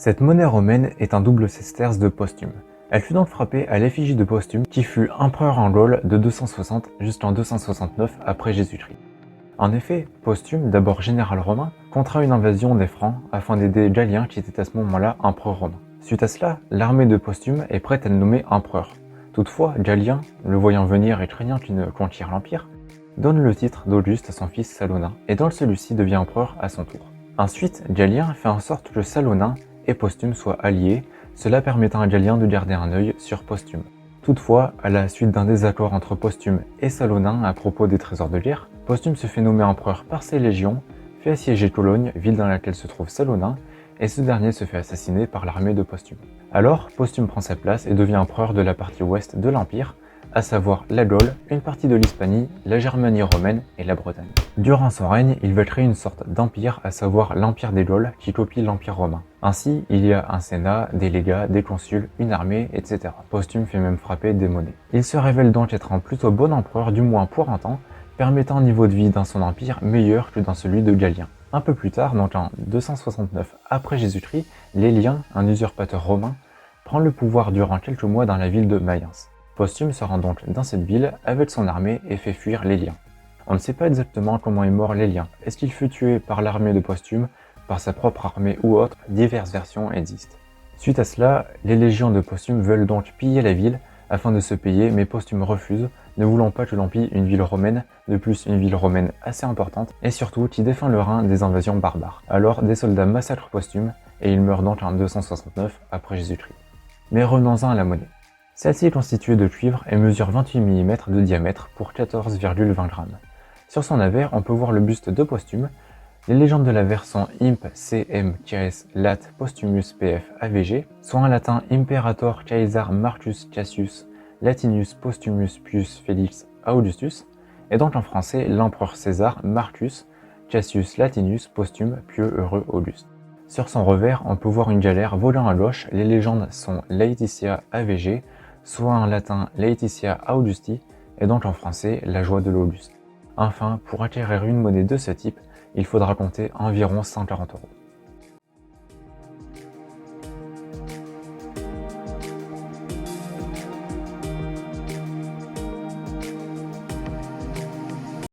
Cette monnaie romaine est un double sesterce de Postume. Elle fut donc frappée à l'effigie de Postume qui fut empereur en Gaule de 260 jusqu'en 269 après Jésus-Christ. En effet, Postume, d'abord général romain, contraint une invasion des Francs afin d'aider Galien qui était à ce moment-là empereur romain. Suite à cela, l'armée de Postume est prête à le nommer empereur. Toutefois, Galien, le voyant venir et craignant qu'il ne conquiert l'empire, donne le titre d'Auguste à son fils Salonin, et donc celui-ci devient empereur à son tour. Ensuite, Galien fait en sorte que Salonin et Postume soient alliés, cela permettant à Galien de garder un œil sur Postume. Toutefois, à la suite d'un désaccord entre Postume et Salonin à propos des trésors de guerre, Postume se fait nommer empereur par ses légions, fait assiéger Cologne, ville dans laquelle se trouve Salonin, et ce dernier se fait assassiner par l'armée de Postume. Alors, Postume prend sa place et devient empereur de la partie ouest de l'Empire, à savoir la Gaule, une partie de l'Hispanie, la Germanie romaine et la Bretagne. Durant son règne, il va créer une sorte d'empire, à savoir l'Empire des Gaules, qui copie l'Empire romain. Ainsi, il y a un sénat, des légats, des consuls, une armée, etc. Postume fait même frapper des monnaies. Il se révèle donc être un plutôt bon empereur, du moins pour un temps, permettant un niveau de vie dans son empire meilleur que dans celui de Galien. Un peu plus tard, donc en 269 après Jésus-Christ, Lélien, un usurpateur romain, prend le pouvoir durant quelques mois dans la ville de Mayence. Postume se rend donc dans cette ville avec son armée et fait fuir Lélien. On ne sait pas exactement comment est mort Lélien. Est-ce qu'il fut tué par l'armée de Postume, par sa propre armée ou autre? Diverses versions existent. Suite à cela, les légions de Postume veulent donc piller la ville afin de se payer, mais Postume refuse, ne voulant pas que l'on pille une ville romaine, de plus une ville romaine assez importante, et surtout qui défend le Rhin des invasions barbares. Alors des soldats massacrent Postume, et il meurt donc en 269 après Jésus-Christ. Mais revenons-en à la monnaie. Celle-ci est constituée de cuivre et mesure 28 mm de diamètre pour 14,20 g. Sur son avers, on peut voir le buste de Postume. Les légendes de l'avers sont Imp CM Lat Postumus PF AVG, soit en latin Imperator Caesar Marcus Cassius Latinius Postumus Pius Felix Augustus, et donc en français l'empereur César Marcus Cassius Latinius Postume Pieux Heureux Auguste. Sur son revers, on peut voir une galère volant à gauche. Les légendes sont Laetitia AVG, soit en latin Laetitia Augusti, et donc en français la joie de l'Auguste. Enfin, pour acquérir une monnaie de ce type, il faudra compter environ 140 €.